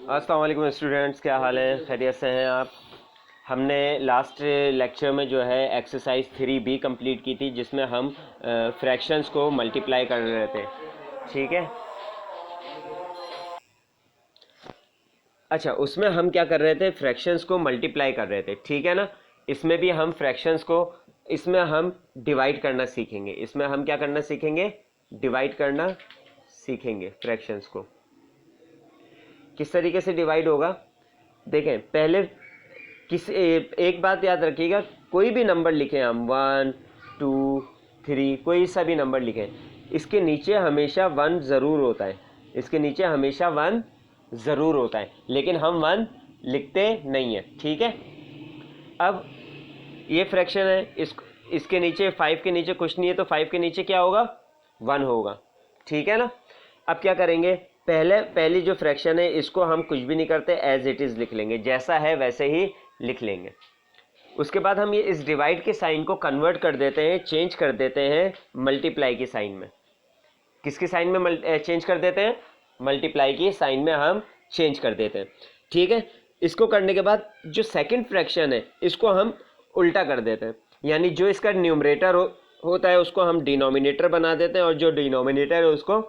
अस्सलाम वालेकुम स्टूडेंट्स, क्या हाल है? खैरियत से हैं आप? हमने लास्ट लेक्चर में जो है एक्सरसाइज 3B कंप्लीट की थी, जिसमें हम फ्रैक्शंस को मल्टीप्लाई कर रहे थे। ठीक है। अच्छा, उसमें हम क्या कर रहे थे? फ्रैक्शंस को मल्टीप्लाई कर रहे थे, ठीक है ना। इसमें भी हम फ्रैक्शंस को, इसमें हम डिवाइड करना सीखेंगे। इसमें हम क्या करना सीखेंगे? डिवाइड करना सीखेंगे फ्रैक्शंस को। किस तरीके से डिवाइड होगा? देखें, पहले एक बात याद रखिएगा, कोई भी नंबर लिखें हम, 1 2 3, कोई सा भी नंबर लिखें, इसके नीचे हमेशा 1 ज़रूर होता है। इसके नीचे हमेशा 1 ज़रूर होता है, लेकिन हम 1 लिखते नहीं हैं। ठीक है। अब ये फ्रैक्शन है, इसके नीचे 5 के नीचे कुछ नहीं है, तो 5 के नीचे क्या होगा? 1 होगा। ठीक है ना। अब क्या करेंगे? पहली जो फ्रैक्शन है, इसको हम कुछ भी नहीं करते, एज इट इज़ लिख लेंगे, जैसा है वैसे ही लिख लेंगे। उसके बाद हम ये इस डिवाइड के साइन को कन्वर्ट कर देते हैं, चेंज कर देते हैं मल्टीप्लाई की साइन में। किसकी साइन में चेंज कर देते हैं? मल्टीप्लाई की साइन में हम चेंज कर देते हैं। ठीक है। इसको करने के बाद जो सेकंड फ्रैक्शन है, इसको हम उल्टा कर देते हैं, यानी जो इसका न्यूमरेटर होता है उसको हम डिनोमिनेटर बना देते हैं, और जो डिनोमिनेटर है उसको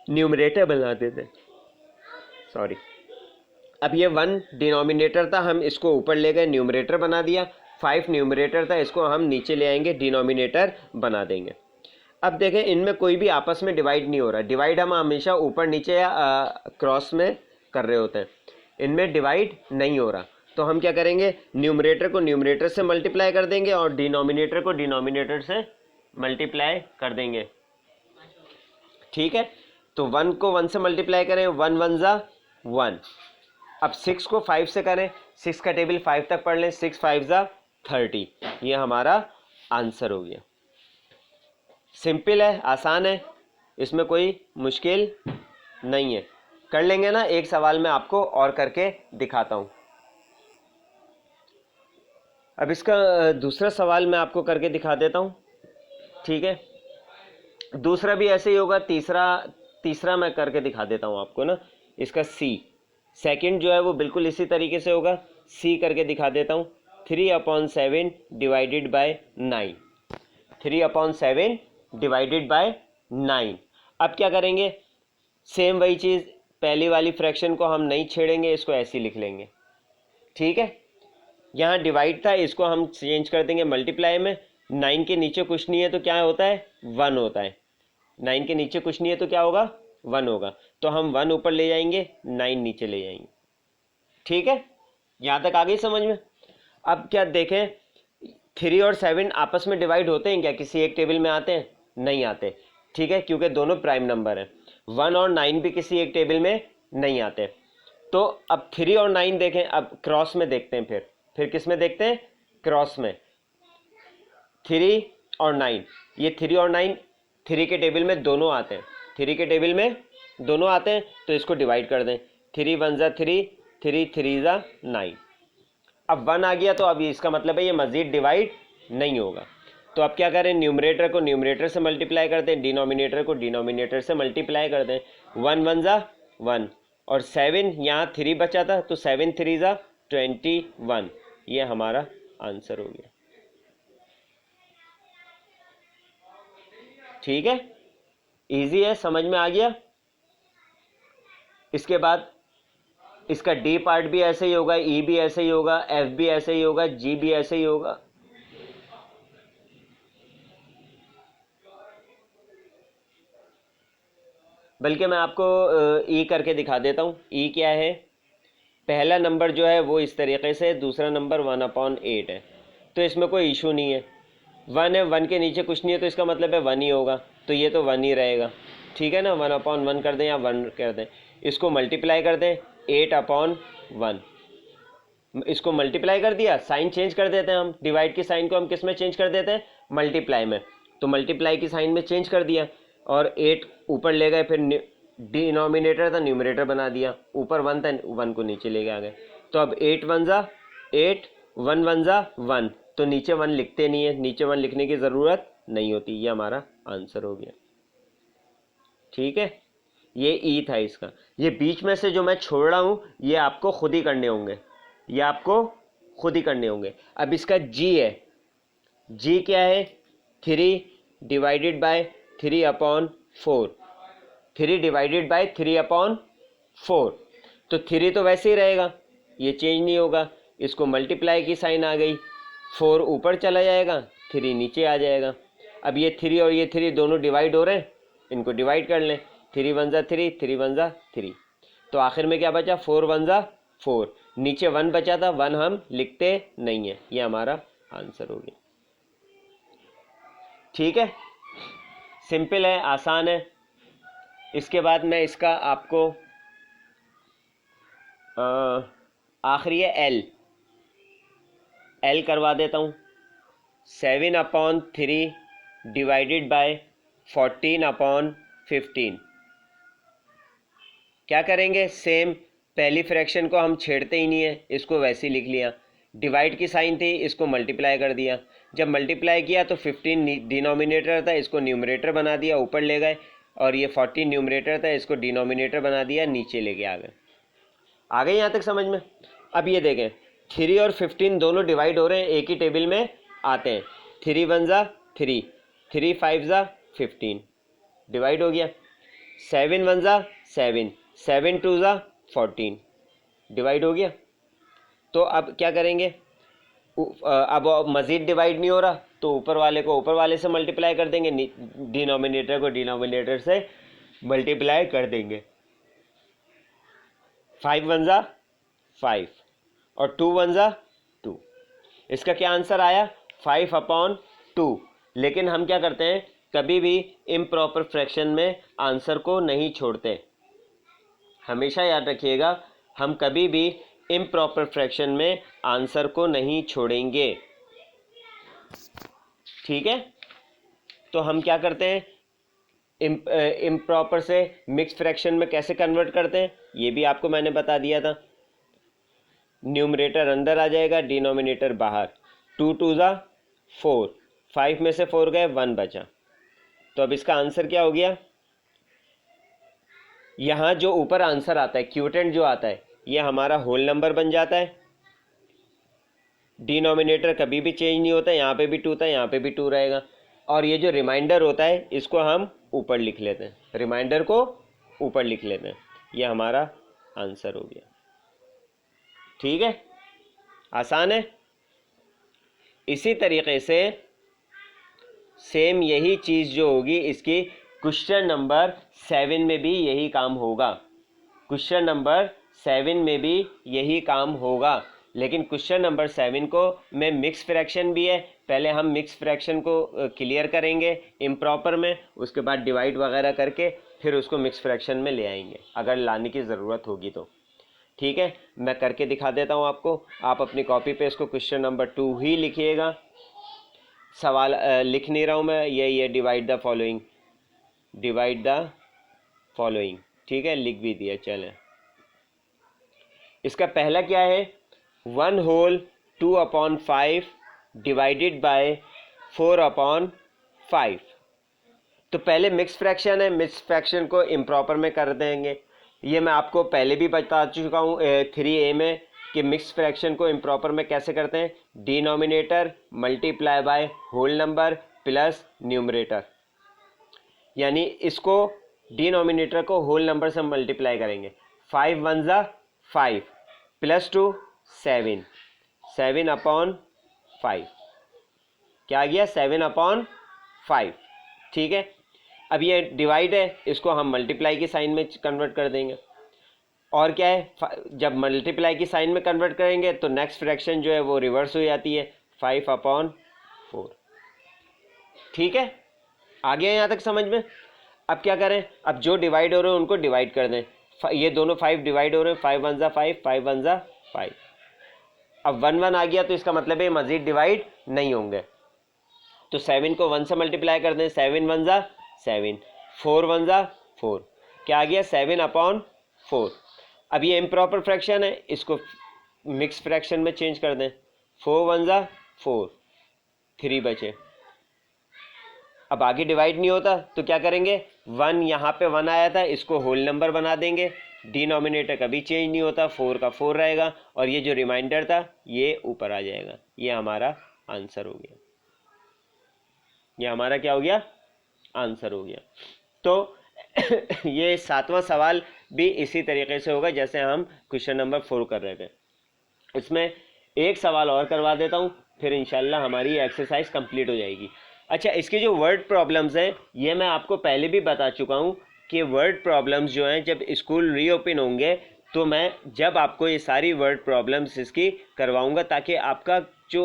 न्यूमरेटर बना देते हैं। सॉरी, अब ये 1 डिनोमिनेटर था, हम इसको ऊपर ले गए, न्यूमरेटर बना दिया। 5 न्यूमरेटर था, इसको हम नीचे ले आएंगे, डिनोमिनेटर बना देंगे। अब देखें, इनमें कोई भी आपस में डिवाइड नहीं हो रहा। डिवाइड हम हमेशा ऊपर नीचे या क्रॉस में कर रहे होते हैं, इनमें डिवाइड नहीं हो रहा। तो हम क्या करेंगे? न्यूमरेटर को न्यूमरेटर से मल्टीप्लाई कर देंगे, और डिनोमिनेटर को डिनोमिनेटर से मल्टीप्लाई कर देंगे। ठीक है। तो 1 को 1 से मल्टीप्लाई करें, 1 1 ज़ा 1। अब 6 को 5 से करें, 6 का टेबल 5 तक पढ़ लें, 6 5 ज़ा 30। ये हमारा आंसर हो गया। सिंपल है, आसान है, इसमें कोई मुश्किल नहीं है। कर लेंगे ना। एक सवाल मैं आपको और करके दिखाता हूं। अब इसका दूसरा सवाल मैं आपको करके दिखा देता हूं। ठीक है। दूसरा भी ऐसे ही होगा। तीसरा मैं करके दिखा देता हूं आपको ना। इसका सेकंड जो है वो बिल्कुल इसी तरीके से होगा। करके दिखा देता हूं। 3/7 डिवाइडेड बाय 9। 3/7 divided by 9। अब क्या करेंगे? सेम वही चीज़, पहली वाली फ्रैक्शन को हम नहीं छेड़ेंगे, इसको ऐसे ही लिख लेंगे। ठीक है। यहाँ डिवाइड था, इसको हम चेंज कर देंगे मल्टीप्लाई में। 9 के नीचे कुछ नहीं है तो क्या होता है? 1 होता है। 9 के नीचे कुछ नहीं है तो क्या होगा? 1 होगा। तो हम 1 ऊपर ले जाएंगे, 9 नीचे ले जाएंगे। ठीक है। यहाँ तक आ गई समझ में? अब क्या देखें, 3 और 7 आपस में डिवाइड होते हैं क्या? किसी एक टेबल में आते हैं? नहीं आते। ठीक है, क्योंकि दोनों प्राइम नंबर हैं। 1 और 9 भी किसी एक टेबल में नहीं आते। तो अब 3 और 9 देखें, अब क्रॉस में देखते हैं। फिर किस में देखते हैं? क्रॉस में। 3 और 9, ये 3 और 9 3 के टेबल में दोनों आते हैं। 3 के टेबल में दोनों आते हैं, तो इसको डिवाइड कर दें। 3 1 ज़ा 3, 3 3 ज़ा 9। अब 1 आ गया, तो अब इसका मतलब है ये मज़ीद डिवाइड नहीं होगा। तो अब क्या करें? न्यूमरेटर को न्यूमरेटर से मल्टीप्लाई कर दें, डिनोमिनेटर को डिनोमिनेटर से मल्टीप्लाई कर दें। 1 1 ज़ा 1, और 7 यहाँ 3 बचा था, तो 7 3 ज़ा 21। ये हमारा आंसर हो गया। ठीक है, इजी है, समझ में आ गया। इसके बाद इसका डी पार्ट भी ऐसे ही होगा, ई भी ऐसे ही होगा, एफ भी ऐसे ही होगा, जी भी ऐसे ही होगा। बल्कि मैं आपको ई करके दिखा देता हूँ। ई क्या है? पहला नंबर जो है वो इस तरीके से, दूसरा नंबर 1/8 है, तो इसमें कोई इशू नहीं है। 1 है, 1 के नीचे कुछ नहीं है, तो इसका मतलब है 1 ही होगा, तो ये तो 1 ही रहेगा। ठीक है ना। 1/1 कर दें या 1 कर दें, इसको मल्टीप्लाई कर दें, 8/1। इसको मल्टीप्लाई कर दिया, साइन चेंज कर देते हैं हम। डिवाइड की साइन को हम किस में चेंज कर देते हैं? मल्टीप्लाई में। तो मल्टीप्लाई की साइन में चेंज कर दिया, और 8 ऊपर ले गए, फिर डिनोमिनेटर था, न्यूमरेटर बना दिया। ऊपर 1 था, 1 को नीचे ले गए, आ गए। तो अब 8 1 ज़ा 8, 1 1 ज़ा 1, तो नीचे 1 लिखते नहीं है, नीचे 1 लिखने की ज़रूरत नहीं होती। ये हमारा आंसर हो गया। ठीक है, ये ई था इसका, ये बीच में से जो मैं छोड़ रहा हूँ ये आपको खुद ही करने होंगे, ये आपको खुद ही करने होंगे। अब इसका जी है, जी क्या है, 3 डिवाइडेड बाय 3/4, 3 डिवाइडेड बाय 3/4, तो 3 तो वैसे ही रहेगा, ये चेंज नहीं होगा। इसको मल्टीप्लाई की साइन आ गई, 4 ऊपर चला जाएगा, 3 नीचे आ जाएगा। अब ये 3 और ये 3 दोनों डिवाइड हो रहे हैं, इनको डिवाइड कर लें, 3 1 जा 3, 3 1 जा 3, तो आखिर में क्या बचा, 4 1 जा 4, नीचे 1 बचा था, 1 हम लिखते नहीं है, ये हमारा आंसर हो गया। ठीक है, सिंपल है, आसान है। इसके बाद मैं इसका आपको आखिरी है एल करवा देता हूँ। 7/3 डिवाइडेड बाय 14/15, क्या करेंगे, सेम पहली फ्रैक्शन को हम छेड़ते ही नहीं है, इसको वैसे ही लिख लिया, डिवाइड की साइन थी, इसको मल्टीप्लाई कर दिया, जब मल्टीप्लाई किया तो 15 डिनोमिनेटर था, इसको न्यूमरेटर बना दिया, ऊपर ले गए, और ये 14 न्यूमरेटर था, इसको डिनोमिनेटर बना दिया, नीचे लेके आ गए यहाँ तक समझ में। अब ये देखें, 3 और 15 दोनों डिवाइड हो रहे हैं, एक ही टेबल में आते हैं, 3 1 जा 3, 3 5 जा 15, डिवाइड हो गया, 7 1 जा 7, 7 2 जा 14, डिवाइड हो गया। तो अब क्या करेंगे, अब मज़ीद डिवाइड नहीं हो रहा, तो ऊपर वाले को ऊपर वाले से मल्टीप्लाई कर देंगे, डिनोमिनेटर को डिनोमिनेटर से मल्टीप्लाई कर देंगे। 5 1 जा 5 और 2 1 जा 2, इसका क्या आंसर आया, 5/2। लेकिन हम क्या करते हैं, कभी भी इम्प्रॉपर फ्रैक्शन में आंसर को नहीं छोड़ते, हमेशा याद रखिएगा, हम कभी भी इम्प्रॉपर फ्रैक्शन में आंसर को नहीं छोड़ेंगे। ठीक है, तो हम क्या करते हैं, इम्प्रॉपर से मिक्स फ्रैक्शन में कैसे कन्वर्ट करते हैं, ये भी आपको मैंने बता दिया था। न्यूमरेटर अंदर आ जाएगा, डिनोमिनेटर बाहर, 2 2 जा 4, 5 में से 4 गए, 1 बचा, तो अब इसका आंसर क्या हो गया, यहाँ जो ऊपर आंसर आता है, क्यूटेंट जो आता है, ये हमारा होल नंबर बन जाता है, डिनोमिनेटर कभी भी चेंज नहीं होता, यहाँ पे भी 2 था, यहाँ पे भी 2 रहेगा, और ये जो रिमाइंडर होता है इसको हम ऊपर लिख लेते हैं, रिमाइंडर को ऊपर लिख लेते हैं, ये हमारा आंसर हो गया। ठीक है, आसान है। इसी तरीके से सेम यही चीज़ जो होगी, इसकी क्वेश्चन नंबर 7 में भी यही काम होगा, क्वेश्चन नंबर 7 में भी यही काम होगा, लेकिन क्वेश्चन नंबर 7 को में मिक्स फ्रैक्शन भी है, पहले हम मिक्स फ्रैक्शन को क्लियर करेंगे इम्प्रॉपर में, उसके बाद डिवाइड वगैरह करके फिर उसको मिक्स फ्रैक्शन में ले आएंगे अगर लाने की ज़रूरत होगी तो। ठीक है, मैं करके दिखा देता हूँ आपको, आप अपनी कॉपी पे इसको क्वेश्चन नंबर 2 ही लिखिएगा, सवाल लिख नहीं रहा हूँ मैं, ये divide the following, divide the following, ठीक है, लिख भी दिया। चलें, इसका पहला क्या है, 1 होल 2/5 डिवाइडेड बाय 4/5, तो पहले मिक्स फ्रैक्शन है, मिक्स फ्रैक्शन को इम्प्रॉपर में कर देंगे, ये मैं आपको पहले भी बता चुका हूँ 3A में कि मिक्स फ्रैक्शन को इम्प्रॉपर में कैसे करते हैं, denominator multiply by whole number plus numerator, यानी इसको डिनोमिनेटर को होल नंबर से मल्टीप्लाई करेंगे, 5 1 जा 5 प्लस 2 7, 7/5, क्या आ गया, 7/5। ठीक है, अब ये डिवाइड है, इसको हम मल्टीप्लाई की साइन में कन्वर्ट कर देंगे, और क्या है, जब मल्टीप्लाई की साइन में कन्वर्ट करेंगे तो नेक्स्ट फ्रैक्शन जो है वो रिवर्स हो जाती है, 5/4। ठीक है, आ गया यहाँ तक समझ में। अब क्या करें, अब जो डिवाइड हो रहे हैं उनको डिवाइड कर दें, ये दोनों 5 डिवाइड हो रहे हैं, 5 1 जा 5, 5 1 जा 5, अब 1 1 आ गया तो इसका मतलब है मजीद डिवाइड नहीं होंगे, तो 7 को 1 से मल्टीप्लाई कर दें, 7 1 जा 7, 4 1 जा 4, क्या आ गया, 7/4। अब ये इम्प्रॉपर फ्रैक्शन है, इसको मिक्स फ्रैक्शन में चेंज कर दें, 4 1 जा 4, 3 बचे, अब आगे डिवाइड नहीं होता तो क्या करेंगे, 1 यहाँ पे 1 आया था, इसको होल नंबर बना देंगे, डिनोमिनेटर कभी चेंज नहीं होता, 4 का 4 रहेगा, और ये जो रिमाइंडर था ये ऊपर आ जाएगा। ये हमारा आंसर हो गया, ये हमारा क्या हो गया, आंसर हो गया। तो ये 7वां सवाल भी इसी तरीके से होगा जैसे हम क्वेश्चन नंबर 4 कर रहे थे। इसमें एक सवाल और करवा देता हूँ, फिर इंशाल्लाह हमारी एक्सरसाइज कंप्लीट हो जाएगी। अच्छा, इसके जो वर्ड प्रॉब्लम्स हैं ये मैं आपको पहले भी बता चुका हूँ कि वर्ड प्रॉब्लम्स जो हैं जब स्कूल रीओपन होंगे तो मैं जब आपको ये सारी वर्ड प्रॉब्लम्स इसकी करवाऊँगा ताकि आपका जो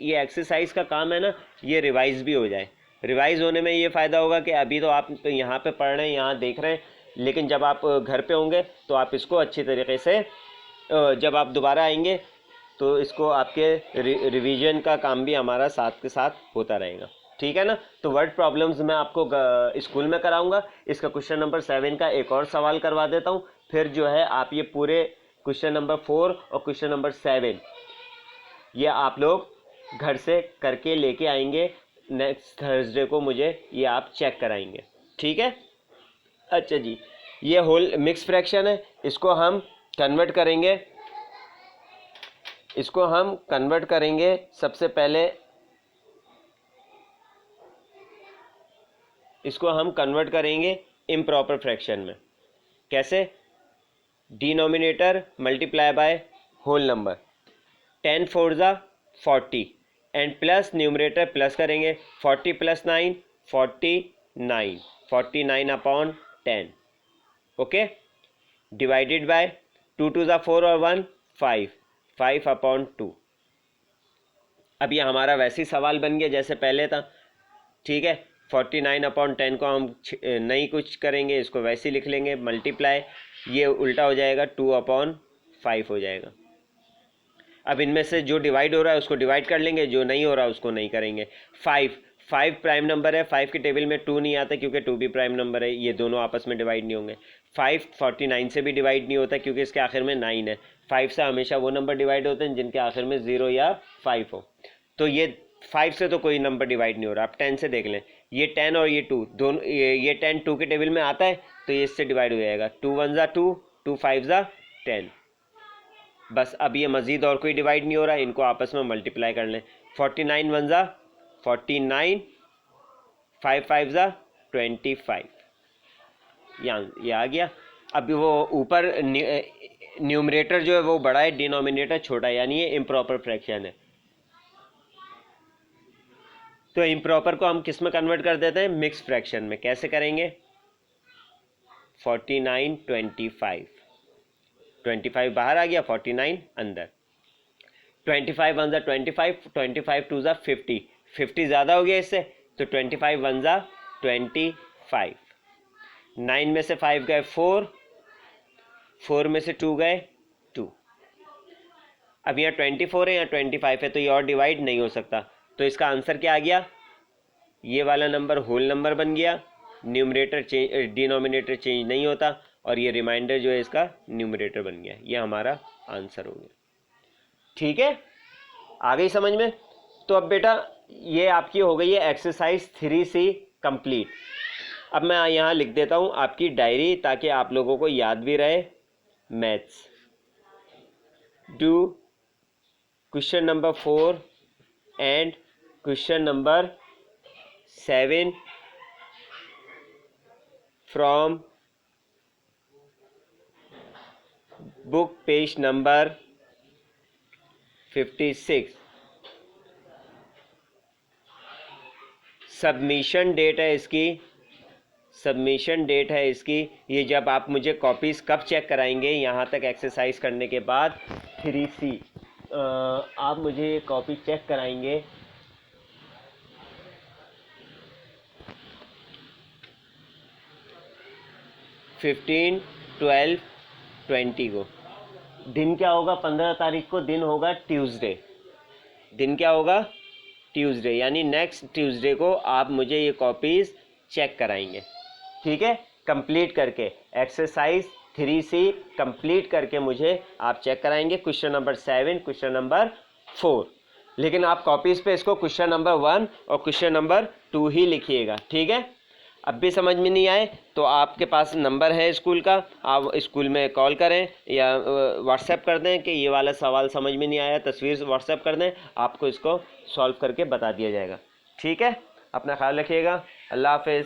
ये एक्सरसाइज का काम है ना ये रिवाइज भी हो जाए। रिवाइज होने में ये फ़ायदा होगा कि अभी तो आप तो यहाँ पे पढ़ रहे हैं, यहाँ देख रहे हैं, लेकिन जब आप घर पे होंगे तो आप इसको अच्छी तरीके से जब आप दोबारा आएंगे तो इसको आपके रिवीजन का काम भी हमारा साथ के साथ होता रहेगा, ठीक है ना। तो वर्ड प्रॉब्लम्स मैं आपको स्कूल में कराऊंगा। इसका क्वेश्चन नंबर 7 का एक और सवाल करवा देता हूँ, फिर जो है आप ये पूरे क्वेश्चन नंबर 4 और क्वेश्चन नंबर 7 ये आप लोग घर से करके लेके आएंगे, नेक्स्ट थर्सडे को मुझे ये आप चेक कराएंगे, ठीक है। अच्छा जी, ये होल मिक्स फ्रैक्शन है, इसको हम कन्वर्ट करेंगे, इसको हम कन्वर्ट करेंगे सबसे पहले, इसको हम कन्वर्ट करेंगे इम्प्रॉपर फ्रैक्शन में। कैसे, denominator multiply by whole number, 10 4 ज़ा 40 एंड प्लस न्यूमरेटर प्लस करेंगे, 40 + 9 49, 49 अपॉन 10, ओके, डिवाइडेड बाय 2 2 ज़ा 4 और 1 5, 5 अपॉन 2। अब ये हमारा वैसे ही सवाल बन गया जैसे पहले था, ठीक है। 49 अपॉन 10 को हम नहीं कुछ करेंगे, इसको वैसे ही लिख लेंगे, मल्टीप्लाई, ये उल्टा हो जाएगा, 2 अपॉन 5 हो जाएगा। अब इनमें से जो डिवाइड हो रहा है उसको डिवाइड कर लेंगे, जो नहीं हो रहा उसको नहीं करेंगे। 5 प्राइम नंबर है, 5 की टेबल में 2 नहीं आता क्योंकि 2 भी प्राइम नंबर है, ये दोनों आपस में डिवाइड नहीं होंगे। 5 49 से भी डिवाइड नहीं होता क्योंकि इसके आखिर में 9 है। 5 से हमेशा वो नंबर डिवाइड होते हैं जिनके आखिर में 0 या 5 हो, तो ये 5 से तो कोई नंबर डिवाइड नहीं हो रहा। आप 10 से देख लें, ये 10 और ये 2 दोनों, ये 10 2 की टेबल में आता है तो ये इससे डिवाइड हो जाएगा, 2 1 ज़ा 2, 2 5 ज़ा 10। बस अब ये मज़ीद और कोई डिवाइड नहीं हो रहा, इनको आपस में मल्टीप्लाई कर लें, 49 1 ज़ा 49, 5 5 ज़ा 25, ये आ गया। अब वो ऊपर न्यूमरेटर जो है वो बड़ा है, डिनोमिनेटर छोटा है, यानी ये इम्प्रॉपर फ्रैक्शन है। तो इम्प्रॉपर को हम किस में कन्वर्ट कर देते हैं, मिक्स फ्रैक्शन में। कैसे करेंगे, 49 25, 25 बाहर आ गया, 49 अंदर, 25 1 ज़ा 25, 25 2 ज़ा 50, 50 ज़्यादा हो गया इससे, तो 25 1 ज़ा 25, 9 में से 5 गए 4, 4 में से 2 गए 2। अब यहाँ 24 है, यहाँ 25 है, तो ये और डिवाइड नहीं हो सकता, तो इसका आंसर क्या आ गया, ये वाला नंबर होल नंबर बन गया, न्यूमरेटर चेंज, डिनोमिनेटर चेंज नहीं होता, और ये रिमाइंडर जो है इसका न्यूमरेटर बन गया। ये हमारा आंसर हो गया, ठीक है, आ गई समझ में। तो अब बेटा ये आपकी हो गई है एक्सरसाइज 3C कंप्लीट। अब मैं यहाँ लिख देता हूँ आपकी डायरी ताकि आप लोगों को याद भी रहे। Maths, do question number 4 and question number 7 from book page number 56। Submission date है इसकी, सबमिशन डेट है इसकी, ये जब आप मुझे कॉपीज़ कब चेक कराएंगे यहाँ तक एक्सरसाइज करने के बाद, 3C आप मुझे ये कॉपी चेक कराएंगे 15 12 20 को। दिन क्या होगा, 15 तारीख को दिन होगा ट्यूसडे, दिन क्या होगा, ट्यूसडे, यानी नेक्स्ट ट्यूसडे को आप मुझे ये कॉपीज़ चेक कराएंगे, ठीक है। कंप्लीट करके एक्सरसाइज 3C कंप्लीट करके मुझे आप चेक कराएंगे, क्वेश्चन नंबर 7, क्वेश्चन नंबर 4। लेकिन आप कॉपीज़ पे इसको क्वेश्चन नंबर 1 और क्वेश्चन नंबर 2 ही लिखिएगा, ठीक है। अब भी समझ में नहीं आए तो आपके पास नंबर है स्कूल का, आप स्कूल में कॉल करें या व्हाट्सएप कर दें कि ये वाला सवाल समझ में नहीं आया, तस्वीर व्हाट्सएप कर दें, आपको इसको सॉल्व करके बता दिया जाएगा, ठीक है। अपना ख्याल रखिएगा, अल्लाह हाफिज़।